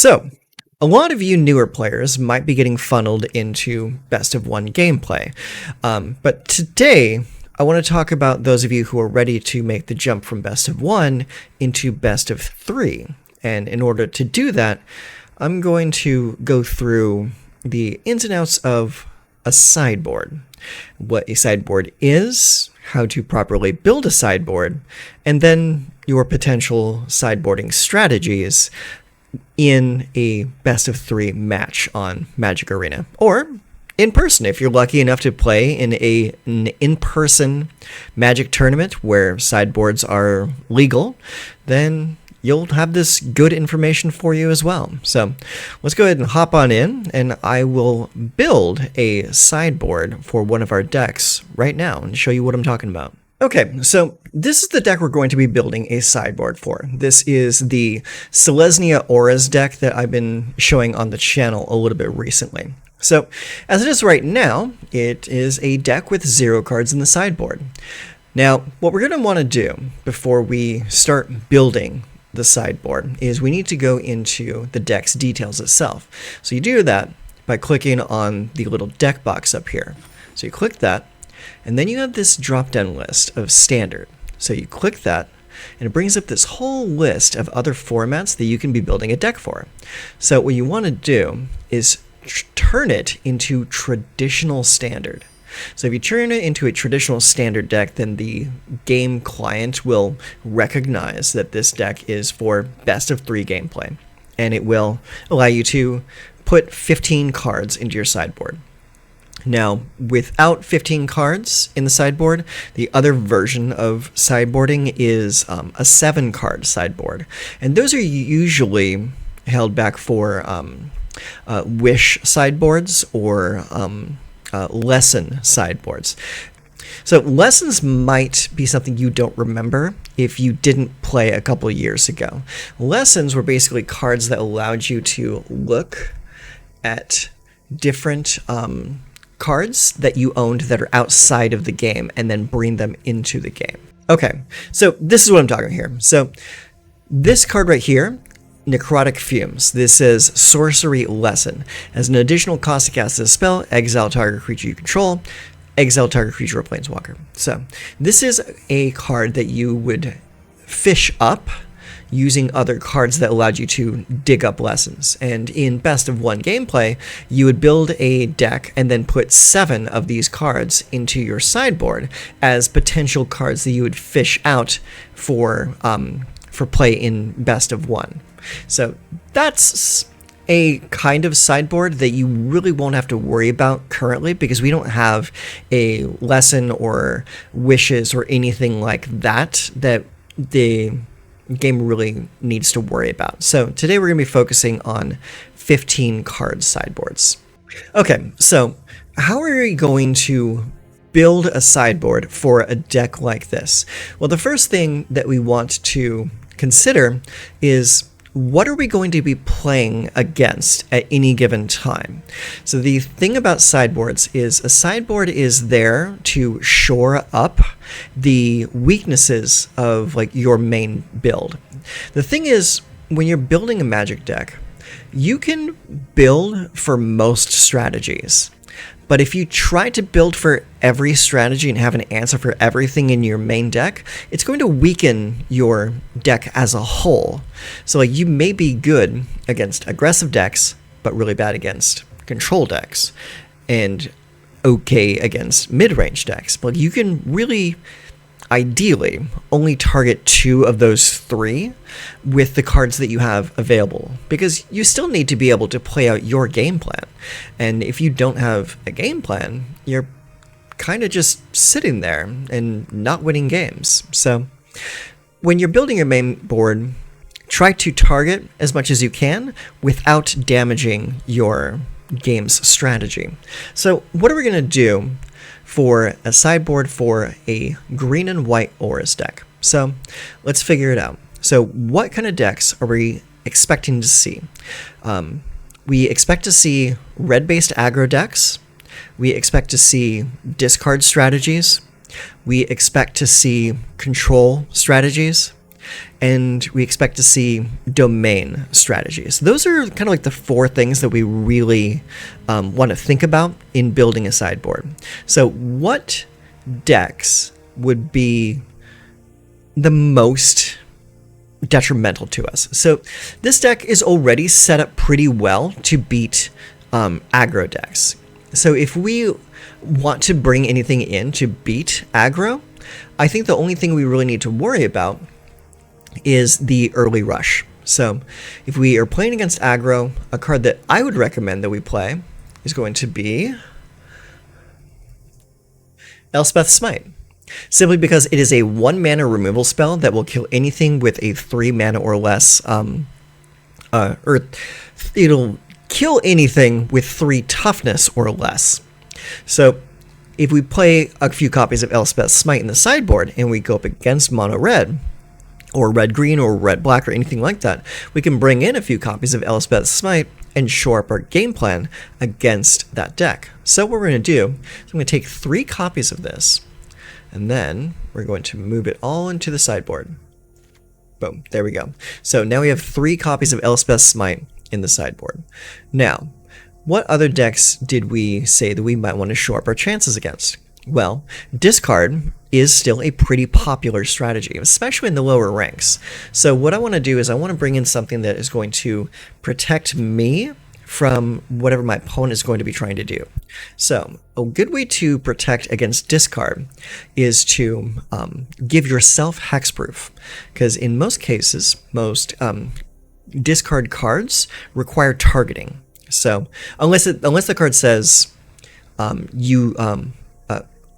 So, a lot of you newer players might be getting funneled into best of one gameplay, but today I want to talk about those of you who are ready to make the jump from best of one into best of three. And in order to do that, I'm going to go through the ins and outs of a sideboard, what a sideboard is, how to properly build a sideboard, and then your potential sideboarding strategies in a best of three match on Magic Arena, or in person if you're lucky enough to play in an in-person Magic tournament where sideboards are legal. Then you'll have this good information for you as well. So let's go ahead and hop on in, and I will build a sideboard for one of our decks right now and show you what I'm talking about. Okay, so this is the deck we're going to be building a sideboard for. This is the Selesnya Auras deck that I've been showing on the channel a little bit recently. So, as it is right now, it is a deck with 0 cards in the sideboard. Now, what we're going to want to do before we start building the sideboard is we need to go into the deck's details itself. So you do that by clicking on the little deck box up here. So you click that, and then you have this drop-down list of standard. So you click that, and it brings up this whole list of other formats that you can be building a deck for. So what you want to do is turn it into traditional standard. So if you turn it into a traditional standard deck, then the game client will recognize that this deck is for best of 3 gameplay, and it will allow you to put 15 cards into your sideboard. Now, without 15 cards in the sideboard, the other version of sideboarding is a 7-card sideboard. And those are usually held back for wish sideboards or lesson sideboards. So lessons might be something you don't remember if you didn't play a couple of years ago. Lessons were basically cards that allowed you to look at different cards that you owned that are outside of the game and then bring them into the game. Okay, so this is what I'm talking here. So this card right here, Necrotic Fumes. This is Sorcery Lesson. As an additional cost to cast this spell, exile target creature you control, exile target creature or planeswalker. So this is a card that you would fish up using other cards that allowed you to dig up lessons. And in best of one gameplay, you would build a deck and then put 7 of these cards into your sideboard as potential cards that you would fish out for play in best of one. So that's a kind of sideboard that you really won't have to worry about currently, because we don't have a lesson or wishes or anything like that that the game really needs to worry about. So today we're going to be focusing on 15 card sideboards. Okay, so how are we going to build a sideboard for a deck like this? Well, the first thing that we want to consider is, what are we going to be playing against at any given time? So the thing about sideboards is a sideboard is there to shore up the weaknesses of like your main build. The thing is, when you're building a Magic deck, you can build for most strategies. But if you try to build for every strategy and have an answer for everything in your main deck, it's going to weaken your deck as a whole. So like, you may be good against aggressive decks, but really bad against control decks, and okay against mid-range decks. But you can really, ideally, only target 2 of those 3 with the cards that you have available, because you still need to be able to play out your game plan. And if you don't have a game plan, you're kind of just sitting there and not winning games. So when you're building your main board, try to target as much as you can without damaging your game's strategy. So what are we going to do for a sideboard for a green and white Auras deck? So let's figure it out. So what kind of decks are we expecting to see? We expect to see red-based aggro decks. We expect to see discard strategies. We expect to see control strategies. and we expect to see domain strategies. Those are kind of like the 4 things that we really want to think about in building a sideboard. So what decks would be the most detrimental to us? So this deck is already set up pretty well to beat aggro decks. So if we want to bring anything in to beat aggro, I think the only thing we really need to worry about is the early rush. So if we are playing against aggro, a card that I would recommend that we play is going to be Elspeth's Smite. Simply because it is a 1 mana removal spell that will kill anything with a 3 mana or less, or it'll kill anything with 3 toughness or less. So if we play a few copies of Elspeth's Smite in the sideboard and we go up against mono red, or red green, or red black, or anything like that, we can bring in a few copies of Elspeth's Smite and shore up our game plan against that deck. So what we're going to do is I'm going to take 3 copies of this, and then we're going to move it all into the sideboard. Boom, there we go. So now we have 3 copies of Elspeth's Smite in the sideboard. Now, what other decks did we say that we might want to shore up our chances against? Well, discard is still a pretty popular strategy, especially in the lower ranks. So what I want to do is I want to bring in something that is going to protect me from whatever my opponent is going to be trying to do. So a good way to protect against discard is to give yourself hexproof, because in most cases, most discard cards require targeting. So unless the card says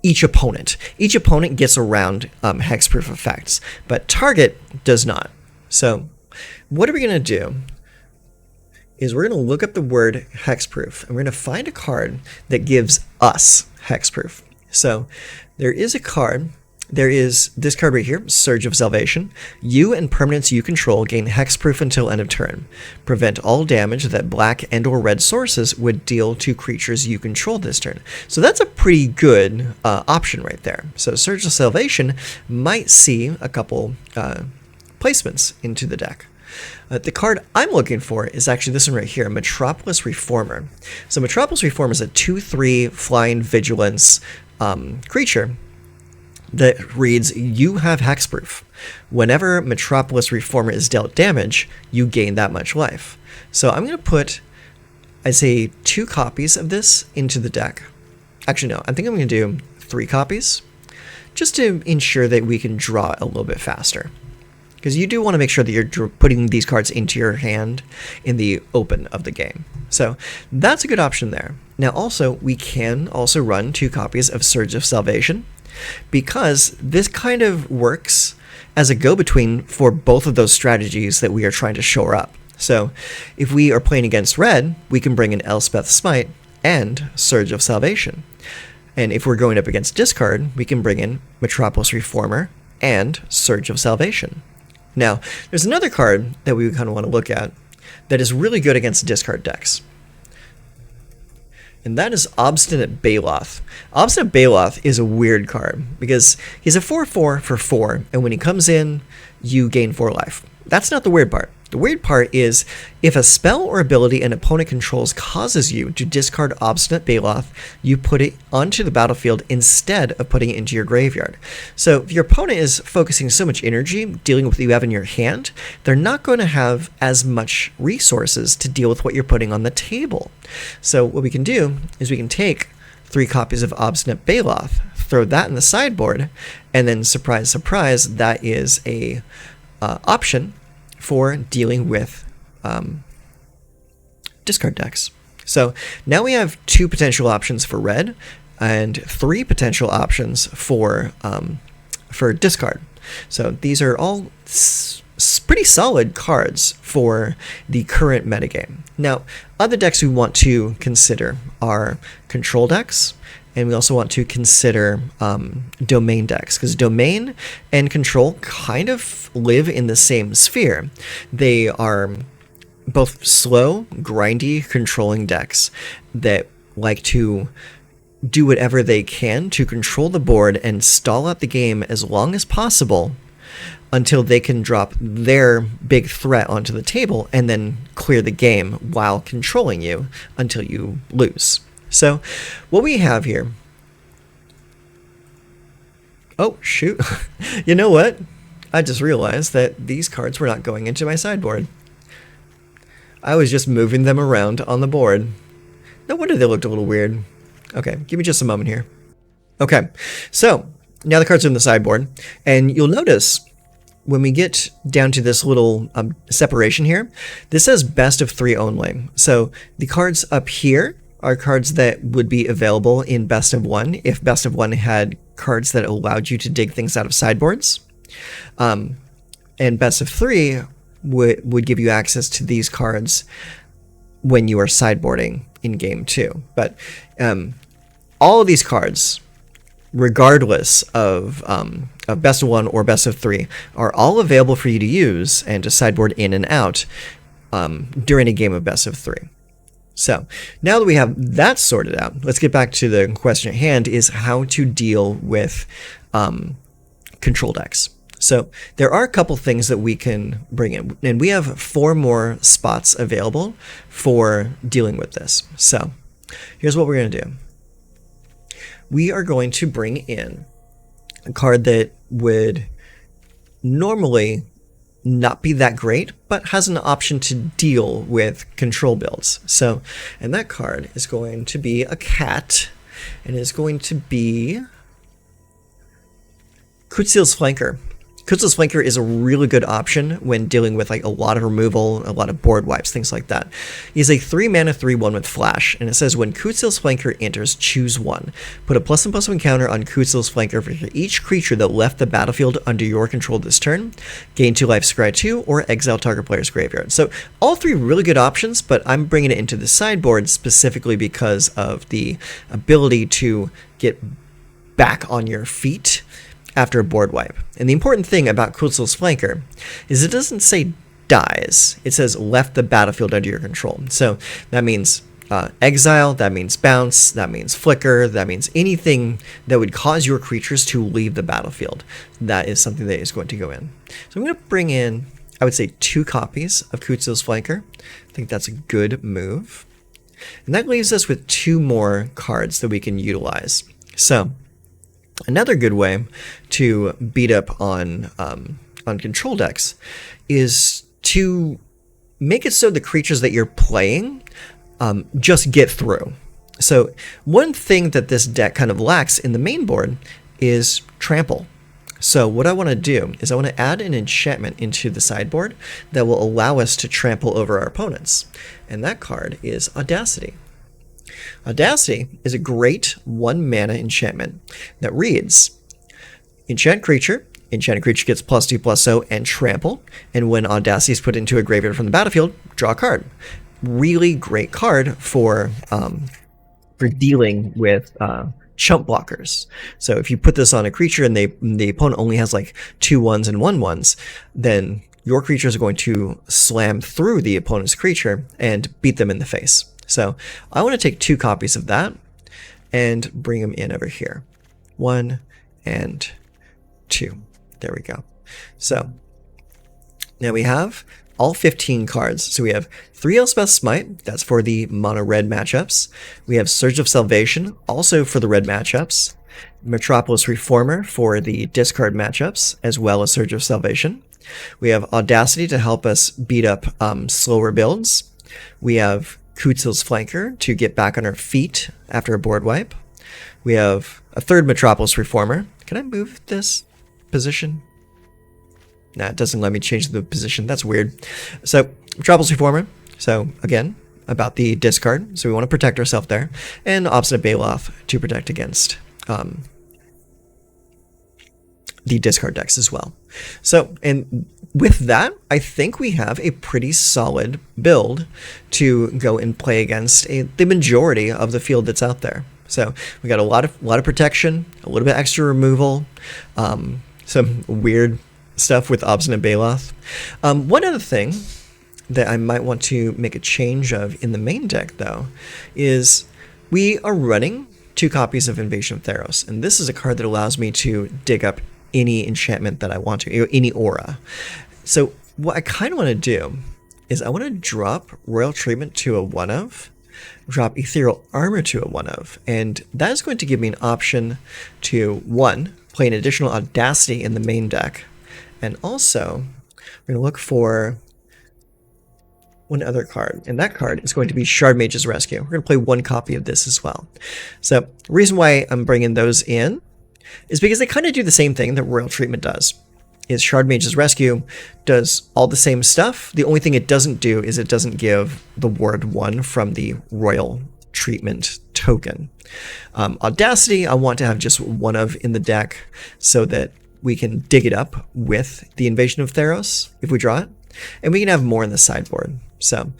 each opponent gets around hexproof effects, but target does not. So what are we going to do is we're going to look up the word hexproof, and we're going to find a card that gives us hexproof. So there is a card. There is this card right here, Surge of Salvation. You and permanents you control gain hexproof until end of turn. Prevent all damage that black and or red sources would deal to creatures you control this turn. So that's a pretty good option right there. So Surge of Salvation might see a couple placements into the deck. The card I'm looking for is actually this one right here, Metropolis Reformer. So Metropolis Reformer is a 2/3 flying vigilance creature that reads, you have hexproof. Whenever Metropolis Reformer is dealt damage, you gain that much life. So I'm going to put, I'd say, 2 copies of this into the deck. Actually, no, I think I'm going to do 3 copies, just to ensure that we can draw a little bit faster. Because you do want to make sure that you're putting these cards into your hand in the open of the game. So that's a good option there. Now also, we can also run 2 copies of Surge of Salvation, because this kind of works as a go-between for both of those strategies that we are trying to shore up. So if we are playing against red, we can bring in Elspeth's Smite and Surge of Salvation. And if we're going up against discard, we can bring in Metropolis Reformer and Surge of Salvation. Now, there's another card that we kind of want to look at that is really good against discard decks. And that is Obstinate Baloth. Obstinate Baloth is a weird card because he's a 4/4 for 4, and when he comes in, you gain 4 life. That's not the weird part. The weird part is if a spell or ability an opponent controls causes you to discard Obstinate Baloth, you put it onto the battlefield instead of putting it into your graveyard. So if your opponent is focusing so much energy dealing with what you have in your hand, they're not going to have as much resources to deal with what you're putting on the table. So what we can do is we can take 3 copies of Obstinate Baloth, throw that in the sideboard, and then surprise, surprise, that is a option for dealing with discard decks. So now we have 2 potential options for red and 3 potential options for discard. So these are all pretty solid cards for the current metagame. Now, other decks we want to consider are control decks, and we also want to consider domain decks, because domain and control kind of live in the same sphere. They are both slow, grindy, controlling decks that like to do whatever they can to control the board and stall out the game as long as possible until they can drop their big threat onto the table and then clear the game while controlling you until you lose. So what we have here... Oh, shoot. You know what? I just realized that these cards were not going into my sideboard. I was just moving them around on the board. No wonder they looked a little weird. Okay, give me just a moment here. Okay, so now the cards are in the sideboard, and you'll notice when we get down to this little separation here, this says best of 3 only. So the cards up here are cards that would be available in best of 1 if best of 1 had cards that allowed you to dig things out of sideboards. And best of 3 would give you access to these cards when you are sideboarding in game 2. But all of these cards, regardless of best of 1 or best of 3, are all available for you to use and to sideboard in and out during a game of best of 3. So now that we have that sorted out, let's get back to the question at hand, is how to deal with control decks. So there are a couple things that we can bring in, and we have 4 more spots available for dealing with this. So here's what we're going to do. We are going to bring in a card that would normally not be that great, but has an option to deal with control builds. So, and that card is going to be a cat, and is going to be Kutzil's Flanker. Kutzil's Flanker is a really good option when dealing with like a lot of removal, a lot of board wipes, things like that. He's a 3 mana 3/1 with flash, and it says when Kutzil's Flanker enters, choose 1. Put a +1/+1 counter on Kutzil's Flanker for each creature that left the battlefield under your control this turn. Gain 2 life, scry 2, or exile target player's graveyard. So all 3 really good options, but I'm bringing it into the sideboard specifically because of the ability to get back on your feet after a board wipe. And the important thing about Kutzil's Flanker is it doesn't say dies. It says left the battlefield under your control. So that means exile, that means bounce, that means flicker, that means anything that would cause your creatures to leave the battlefield. That is something that is going to go in. So I'm going to bring in, I would say, 2 copies of Kutzil's Flanker. I think that's a good move. And that leaves us with 2 more cards that we can utilize. So another good way to beat up on control decks is to make it so the creatures that you're playing just get through. So one thing that this deck kind of lacks in the main board is trample. So what I want to do is I want to add an enchantment into the sideboard that will allow us to trample over our opponents. And that card is Audacity. Audacity is a great 1 mana enchantment that reads, enchanted creature gets +2/+0 and trample, and when Audacity is put into a graveyard from the battlefield, draw a card. Really great card for dealing with chump blockers. So if you put this on a creature and the opponent only has like 2 1s and 1 1s, then your creatures are going to slam through the opponent's creature and beat them in the face. So I want to take 2 copies of that and bring them in over here. 1 and 2. There we go. So now we have all 15 cards. So we have 3 Elspeth Smite, that's for the mono red matchups. We have Surge of Salvation, also for the red matchups. Metropolis Reformer for the discard matchups, as well as Surge of Salvation. We have Audacity to help us beat up slower builds. We have Kutzil's Flanker to get back on our feet after a board wipe. We have a 3rd Metropolis Reformer. Can I move this position? Nah, it doesn't let me change the position. That's weird. So, Metropolis Reformer. So, again, about the discard. So we want to protect ourselves there. And Obstinate Baloth to protect against the discard decks as well. So, and with that, I think we have a pretty solid build to go and play against the majority of the field that's out there. So we got a lot of protection, a little bit extra removal, some weird stuff with Obstinate Baloth. One other thing that I might want to make a change of in the main deck, though, is we are running 2 copies of Invasion of Theros, and this is a card that allows me to dig up any enchantment that I want to, any aura. So what I kind of want to do is I want to drop Royal Treatment to a 1 of, drop Ethereal Armor to a 1 of, and that is going to give me an option to, 1, play an additional Audacity in the main deck, and also we're going to look for one other card, and that card is going to be Shard Mage's Rescue. We're going to play 1 copy of this as well. So the reason why I'm bringing those in is because they kind of do the same thing that Royal Treatment does. Is Shard Mage's Rescue does all the same stuff. The only thing it doesn't do is it doesn't give the word 1 from the Royal Treatment token. Audacity, I want to have just 1 of in the deck so that we can dig it up with the Invasion of Theros if we draw it, and we can have more in the sideboard. So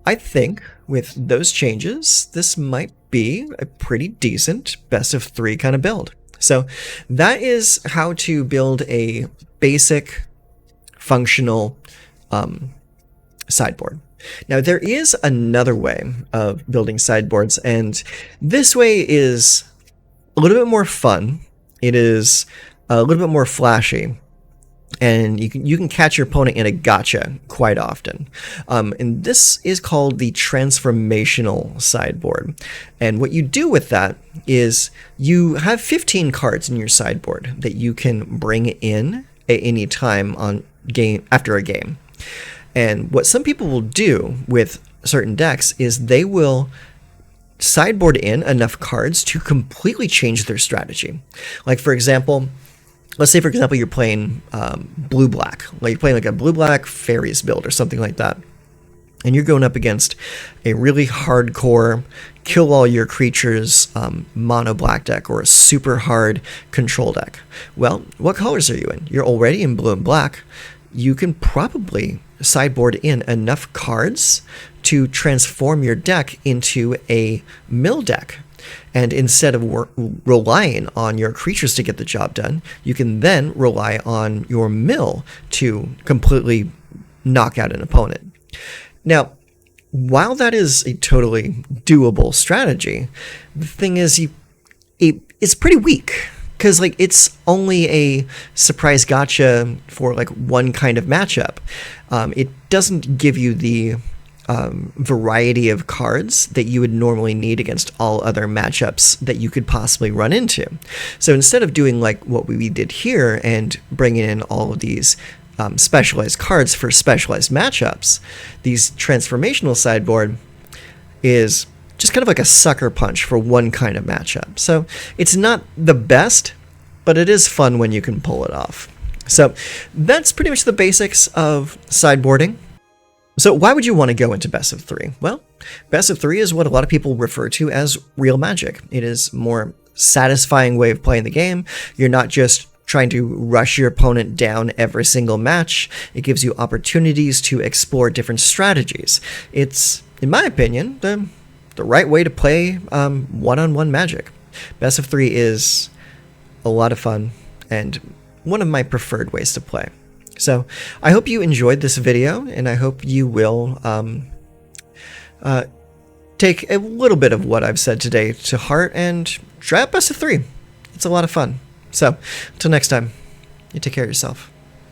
I think with those changes, this might be a pretty decent best of 3 kind of build. So that is how to build a basic functional sideboard. Now there is another way of building sideboards, and this way is a little bit more fun. It is a little bit more flashy, and you can catch your opponent in a gotcha quite often. And this is called the Transformational sideboard. And what you do with that is you have 15 cards in your sideboard that you can bring in at any time on after a game. And what some people will do with certain decks is they will sideboard in enough cards to completely change their strategy. Like for example, let's say for example you're playing blue-black. Like you're playing like a blue-black fairies build or something like that. And you're going up against a really hardcore kill all your creatures mono black deck or a super hard control deck. Well, what colors are you in? You're already in blue and black. You can probably sideboard in enough cards to transform your deck into a mill deck. And instead of relying on your creatures to get the job done, you can then rely on your mill to completely knock out an opponent. Now, while that is a totally doable strategy, the thing is it's pretty weak, because like it's only a surprise gotcha for like one kind of matchup. It doesn't give you the variety of cards that you would normally need against all other matchups that you could possibly run into. So instead of doing like what we did here and bringing in all of these specialized cards for specialized matchups, these Transformational sideboard is just kind of like a sucker punch for one kind of matchup. So it's not the best, but it is fun when you can pull it off. So that's pretty much the basics of sideboarding. So why would you want to go into best of 3? Well, best of 3 is what a lot of people refer to as real Magic. It is a more satisfying way of playing the game. You're not just trying to rush your opponent down every single match. It gives you opportunities to explore different strategies. It's, in my opinion, the right way to play one-on-one Magic. Best of 3 is a lot of fun and one of my preferred ways to play. So I hope you enjoyed this video, and I hope you will take a little bit of what I've said today to heart and try out best of 3. It's a lot of fun. So until next time, you take care of yourself.